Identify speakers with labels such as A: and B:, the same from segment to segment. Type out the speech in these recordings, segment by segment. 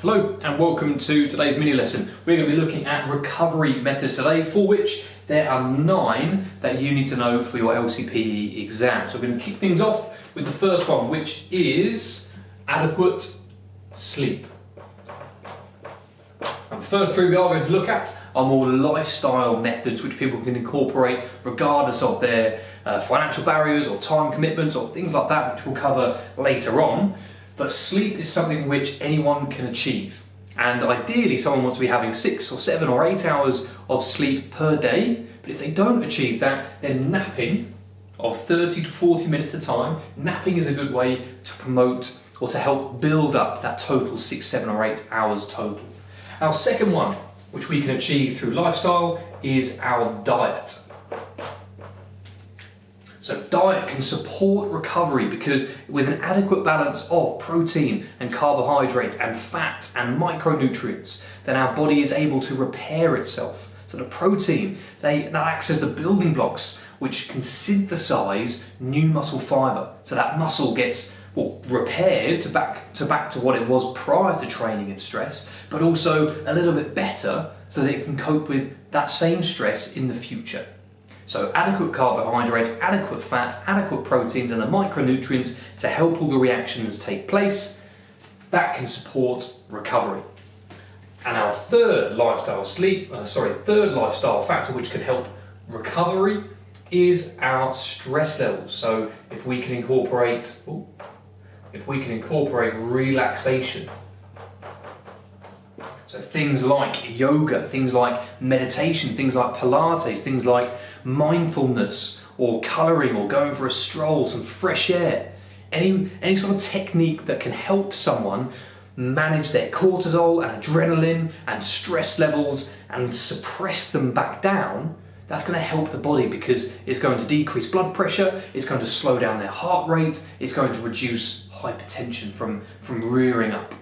A: Hello and welcome to today's mini lesson. We're going to be looking at recovery methods today, for which there are 9 that you need to know for your LCPE exam. So we're going to kick things off with the first one, which is adequate sleep. And the first 3 we are going to look at are more lifestyle methods which people can incorporate regardless of their financial barriers or time commitments or things like that, which we'll cover later on. But sleep is something which anyone can achieve. And ideally someone wants to be having 6 or 7 or 8 hours of sleep per day. But if they don't achieve that, then napping of 30 to 40 minutes at a time, napping is a good way to promote or to help build up that total 6, 7 or 8 hours total. Our second one, which we can achieve through lifestyle, is our diet. So diet can support recovery because with an adequate balance of protein and carbohydrates and fat and micronutrients, then our body is able to repair itself. So the protein, that acts as the building blocks which can synthesize new muscle fiber. So that muscle gets repaired back to what it was prior to training and stress, but also a little bit better so that it can cope with that same stress in the future. So adequate carbohydrates, adequate fats, adequate proteins and the micronutrients to help all the reactions take place, that can support recovery. And our third lifestyle factor which can help recovery is our stress levels. So if we can incorporate relaxation. So things like yoga, things like meditation, things like Pilates, things like mindfulness or colouring or going for a stroll, some fresh air. Any sort of technique that can help someone manage their cortisol and adrenaline and stress levels and suppress them back down, that's going to help the body because it's going to decrease blood pressure, it's going to slow down their heart rate, it's going to reduce hypertension from rearing up.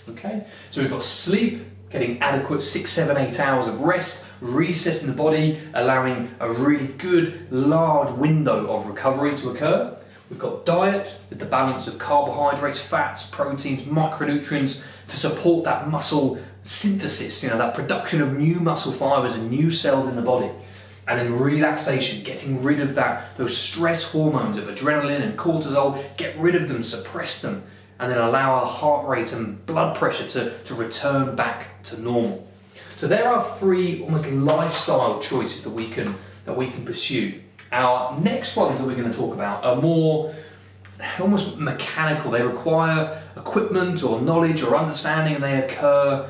A: Okay, so we've got sleep, getting adequate 6, 7, 8 hours of rest, resetting the body, allowing a really good large window of recovery to occur. We've got diet with the balance of carbohydrates, fats, proteins, micronutrients to support that muscle synthesis, that production of new muscle fibers and new cells in the body. And then relaxation, getting rid of those stress hormones of adrenaline and cortisol, get rid of them, suppress them, and then allow our heart rate and blood pressure to return back to normal. So there are 3 almost lifestyle choices that we can pursue. Our next ones that we're going to talk about are more almost mechanical. They require equipment or knowledge or understanding, and they occur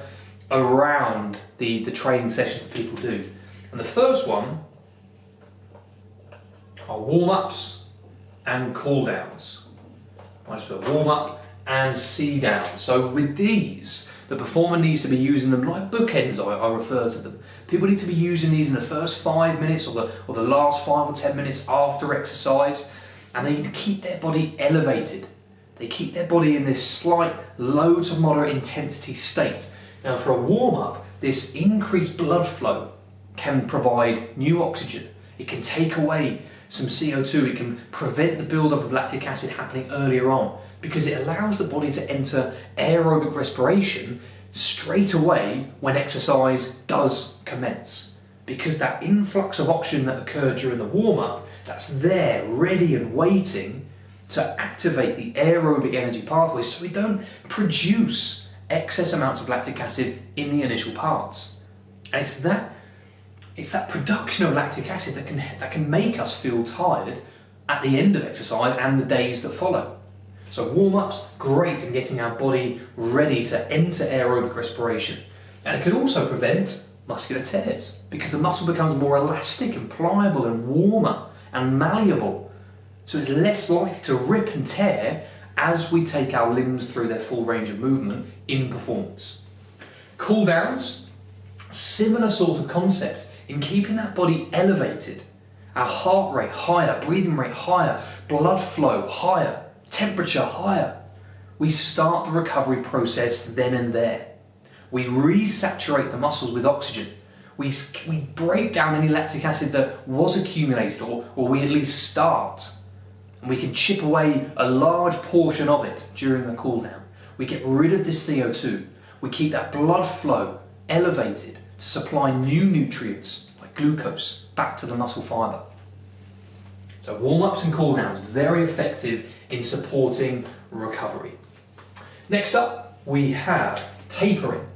A: around the training sessions that people do. And the first one are warm-ups and cooldowns. I just put warm-up and C-down. So with these, the performer needs to be using them like bookends, I refer to them. People need to be using these in the first 5 minutes or the last 5 or 10 minutes after exercise, and they keep their body elevated. They keep their body in this slight low to moderate intensity state. Now for a warm-up, this increased blood flow can provide new oxygen. It can take away some CO2. It can prevent the buildup of lactic acid happening earlier on because it allows the body to enter aerobic respiration straight away when exercise does commence. Because that influx of oxygen that occurred during the warm-up, that's there, ready and waiting to activate the aerobic energy pathways so we don't produce excess amounts of lactic acid in the initial parts. And it's that production of lactic acid that can make us feel tired at the end of exercise and the days that follow. So warm-ups, great in getting our body ready to enter aerobic respiration. And it can also prevent muscular tears because the muscle becomes more elastic and pliable and warmer and malleable. So it's less likely to rip and tear as we take our limbs through their full range of movement in performance. Cooldowns, similar sort of concept in keeping that body elevated, our heart rate higher, breathing rate higher, blood flow higher, temperature higher. We start the recovery process then and there. We resaturate the muscles with oxygen. We break down any lactic acid that was accumulated, or we at least start. And we can chip away a large portion of it during the cool down. We get rid of the CO2. We keep that blood flow elevated to supply new nutrients like glucose back to the muscle fibre. So warm-ups and cool-downs, very effective in supporting recovery. Next up, we have tapering.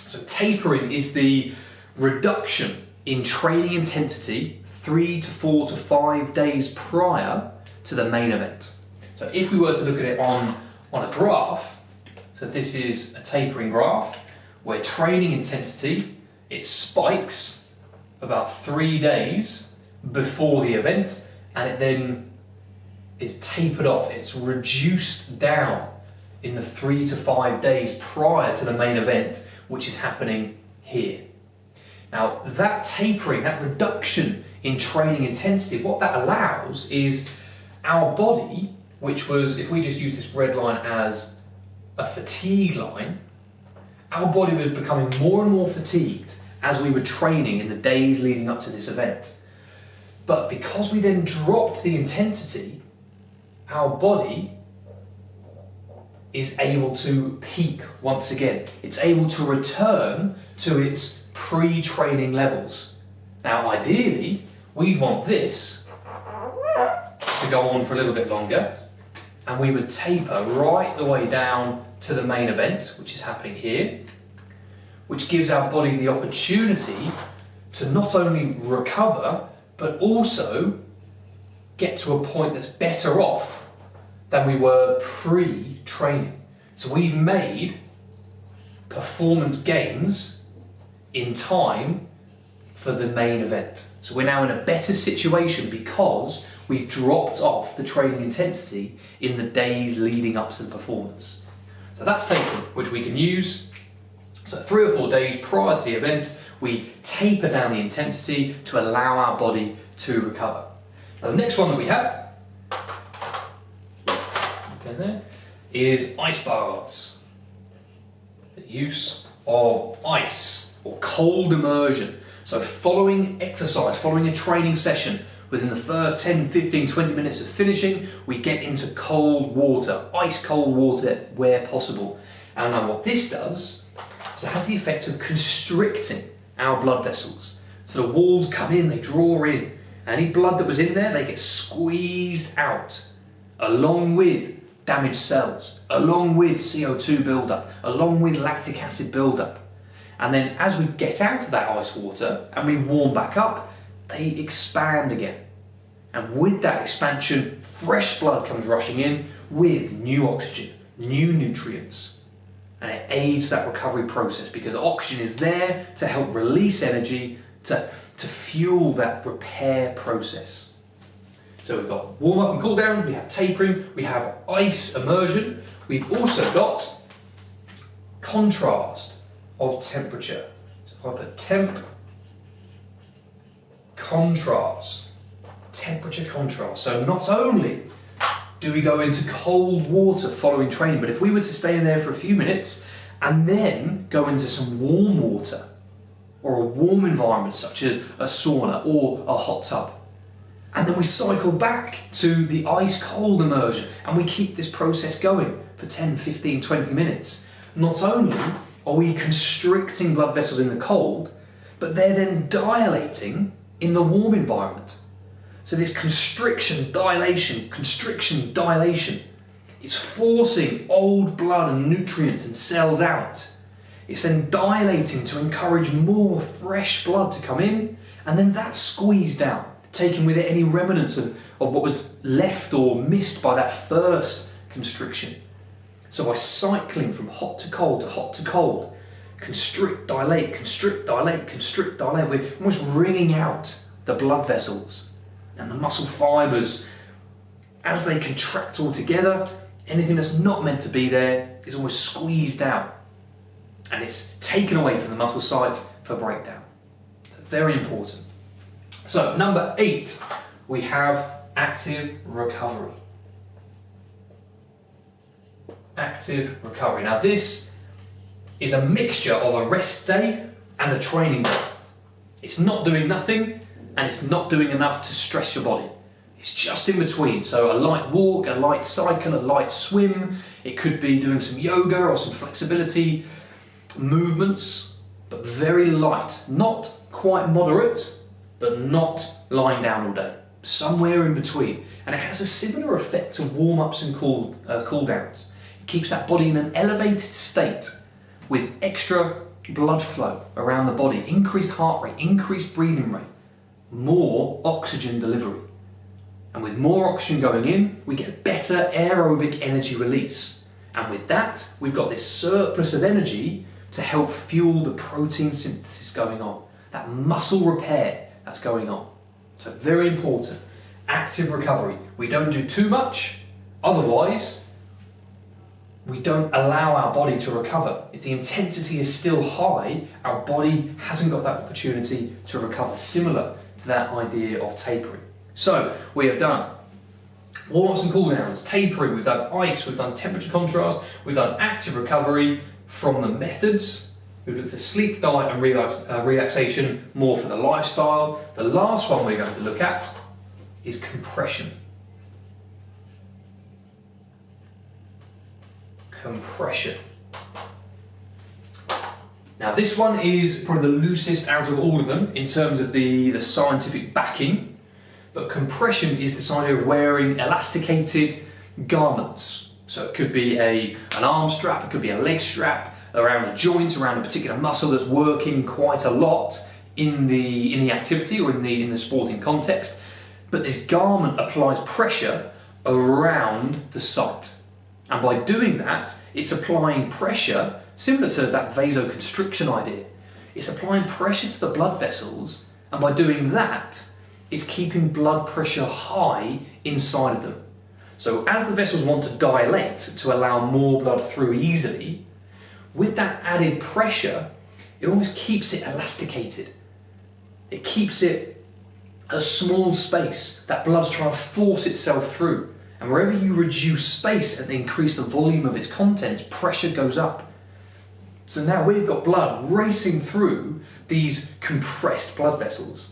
A: So tapering is the reduction in training intensity 3 to 4 to 5 days prior to the main event. So if we were to look at it on a graph, so this is a tapering graph where training intensity, it spikes about 3 days before the event and it then is tapered off. It's reduced down in the 3 to 5 days prior to the main event, which is happening here. Now that tapering, that reduction in training intensity, what that allows is our body, which was, if we just use this red line as a fatigue line, our body was becoming more and more fatigued as we were training in the days leading up to this event. But because we then dropped the intensity, our body is able to peak once again. It's able to return to its pre-training levels. Now ideally, we want this to go on for a little bit longer, and we would taper right the way down to the main event, which is happening here, which gives our body the opportunity to not only recover, but also get to a point that's better off than we were pre-training. So we've made performance gains in time for the main event. So we're now in a better situation because we've dropped off the training intensity in the days leading up to the performance. So that's tapering, which we can use. So 3 or 4 days prior to the event, we taper down the intensity to allow our body to recover. Now the next one that we have is ice baths. The use of ice or cold immersion. So following exercise, following a training session, within the first 10, 15, 20 minutes of finishing, we get into cold water, ice cold water where possible. And now what this does is it has the effect of constricting our blood vessels. So the walls come in, they draw in. Any blood that was in there, they get squeezed out, along with damaged cells, along with CO2 buildup, along with lactic acid buildup. And then as we get out of that ice water and we warm back up, they expand again. And with that expansion, fresh blood comes rushing in with new oxygen, new nutrients. And it aids that recovery process because oxygen is there to help release energy to fuel that repair process. So we've got warm up and cool down, we have tapering, we have ice immersion, we've also got contrast of temperature. So if I put temp, contrast, temperature contrast. So not only do we go into cold water following training, but if we were to stay in there for a few minutes and then go into some warm water or a warm environment such as a sauna or a hot tub, and then we cycle back to the ice cold immersion and we keep this process going for 10, 15, 20 minutes, not only are we constricting blood vessels in the cold, but they're then dilating in the warm environment. So this constriction, dilation, it's forcing old blood and nutrients and cells out. It's then dilating to encourage more fresh blood to come in, and then that's squeezed out, taking with it any remnants of what was left or missed by that first constriction. So by cycling from hot to cold to hot to cold, constrict, dilate, constrict, dilate, constrict, dilate, we're almost wringing out the blood vessels and the muscle fibres. As they contract all together, anything that's not meant to be there is almost squeezed out and it's taken away from the muscle site for breakdown. So very important. So number 8, we have active recovery. Active recovery. Now this is a mixture of a rest day and a training day. It's not doing nothing and it's not doing enough to stress your body. It's just in between. So a light walk, a light cycle, a light swim. It could be doing some yoga or some flexibility movements, but very light. Not quite moderate, but not lying down all day. Somewhere in between. And it has a similar effect to warm-ups and cool-downs. It keeps that body in an elevated state with extra blood flow around the body, increased heart rate, increased breathing rate, more oxygen delivery. And with more oxygen going in, we get better aerobic energy release. And with that, we've got this surplus of energy to help fuel the protein synthesis going on, that muscle repair that's going on. So very important. Active recovery. We don't do too much, otherwise we don't allow our body to recover. If the intensity is still high, our body hasn't got that opportunity to recover, similar to that idea of tapering. So we have done warm-ups and cool-downs, tapering, we've done ice, we've done temperature contrast, we've done active recovery from the methods. We've looked at sleep, diet and relaxation, more for the lifestyle. The last one we're going to look at is compression. Compression. Now this one is probably the loosest out of all of them in terms of the scientific backing, but compression is this idea of wearing elasticated garments. So it could be an arm strap, it could be a leg strap, around a joint, around a particular muscle that's working quite a lot in the activity or in the sporting context. But this garment applies pressure around the site. And by doing that, it's applying pressure, similar to that vasoconstriction idea. It's applying pressure to the blood vessels, and by doing that, it's keeping blood pressure high inside of them. So as the vessels want to dilate to allow more blood through easily, with that added pressure, it almost keeps it elasticated. It keeps it a small space that blood's trying to force itself through. And wherever you reduce space and increase the volume of its contents, pressure goes up. So now we've got blood racing through these compressed blood vessels.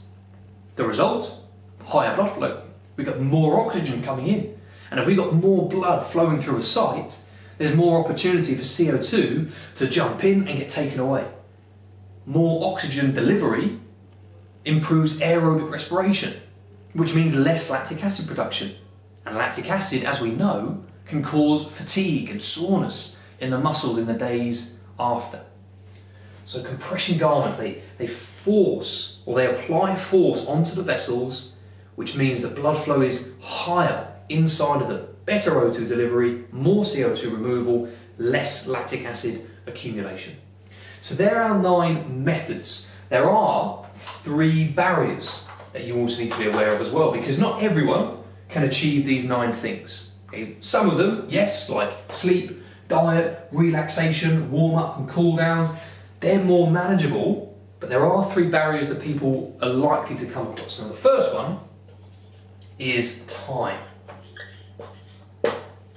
A: The result? Higher blood flow. We've got more oxygen coming in. And if we've got more blood flowing through a site, there's more opportunity for CO2 to jump in and get taken away. More oxygen delivery improves aerobic respiration, which means less lactic acid production. And lactic acid, as we know, can cause fatigue and soreness in the muscles in the days after. So compression garments, they force, or they apply force onto the vessels, which means that blood flow is higher inside of them. Better O2 delivery, more CO2 removal, less lactic acid accumulation. So there are 9 methods. There are 3 barriers that you also need to be aware of as well, because not everyone can achieve these 9 things. Okay? Some of them, yes, like sleep, diet, relaxation, warm-up and cool-downs, they're more manageable, but there are 3 barriers that people are likely to come across. Now the first one is time.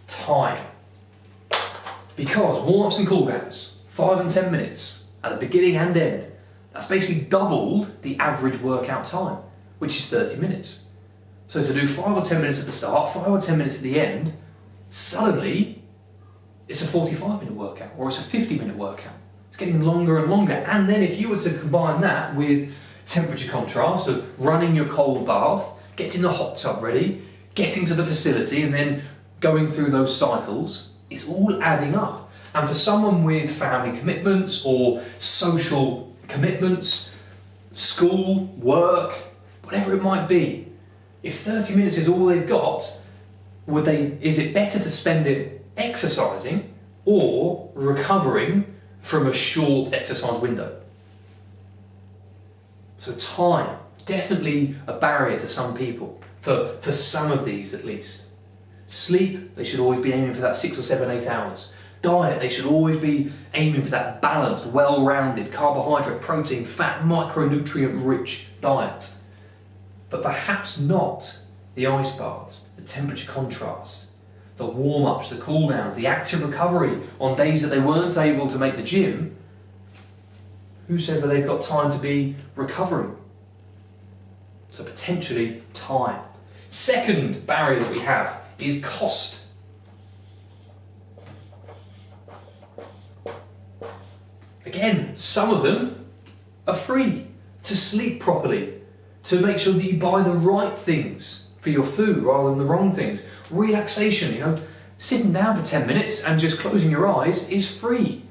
A: Time. Because warm-ups and cool-downs, 5 and 10 minutes at the beginning and end, that's basically doubled the average workout time, which is 30 minutes. So to do 5 or 10 minutes at the start, 5 or 10 minutes at the end, suddenly it's a 45-minute workout or it's a 50-minute workout. It's getting longer and longer. And then if you were to combine that with temperature contrast of running your cold bath, getting the hot tub ready, getting to the facility and then going through those cycles, it's all adding up. And for someone with family commitments or social commitments, school, work, whatever it might be, if 30 minutes is all they've got, is it better to spend it exercising or recovering from a short exercise window? So time, definitely a barrier to some people, for some of these at least. Sleep, they should always be aiming for that 6 or 7, 8 hours. Diet, they should always be aiming for that balanced, well-rounded, carbohydrate, protein, fat, micronutrient-rich diet. But perhaps not the ice baths, the temperature contrast, the warm-ups, the cool-downs, the active recovery on days that they weren't able to make the gym. Who says that they've got time to be recovering? So potentially time. Second barrier that we have is cost. Again, some of them are free. To sleep properly, to make sure that you buy the right things for your food rather than the wrong things. Relaxation, sitting down for 10 minutes and just closing your eyes is free.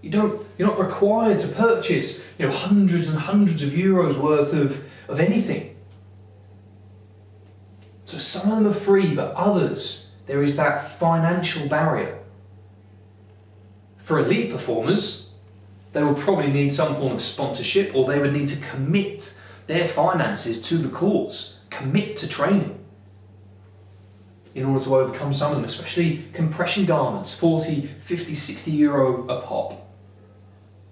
A: You're not required to purchase hundreds and hundreds of euros worth of anything. So some of them are free, but others, there is that financial barrier. For elite performers, they will probably need some form of sponsorship, or they would need to commit their finances to the cause, commit to training in order to overcome some of them, especially compression garments, 40, 50, 60 euro a pop.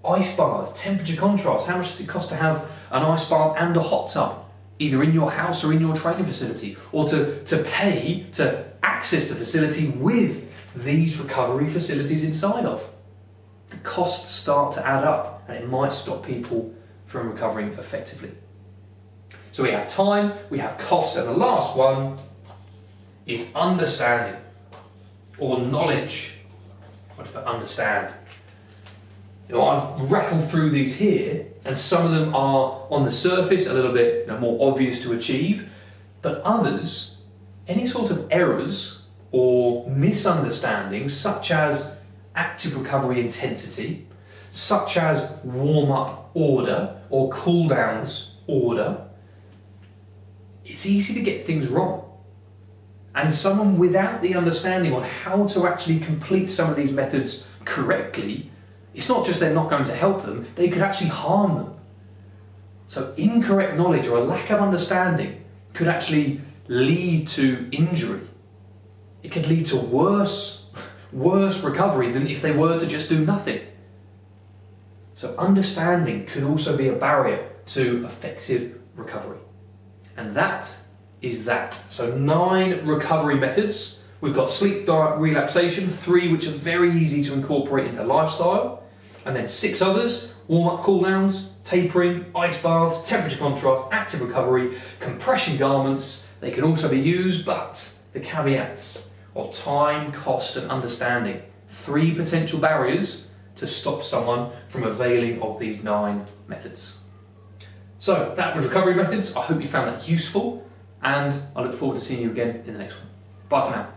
A: Ice baths, temperature contrast, how much does it cost to have an ice bath and a hot tub, either in your house or in your training facility, or to pay to access the facility with these recovery facilities inside of? The costs start to add up, and it might stop people from recovering effectively. So we have time, we have cost, and the last one is understanding or knowledge. What about understand? I've rattled through these here, and some of them are on the surface a little bit more obvious to achieve, but others, any sort of errors or misunderstandings, such as active recovery intensity, such as warm-up order or cool-downs order, it's easy to get things wrong. And someone without the understanding on how to actually complete some of these methods correctly, it's not just they're not going to help them, they could actually harm them. So incorrect knowledge or a lack of understanding could actually lead to injury. It could lead to worse recovery than if they were to just do nothing. So understanding could also be a barrier to effective recovery. And that is that. So 9 recovery methods. We've got sleep, diet, relaxation, 3 which are very easy to incorporate into lifestyle, and then 6 others: warm-up, cool-downs, tapering, ice baths, temperature contrast, active recovery, compression garments. They can also be used, but the caveats of time, cost and understanding. 3 potential barriers to stop someone from availing of these 9 methods. So that was recovery methods. I hope you found that useful, and I look forward to seeing you again in the next one. Bye for now.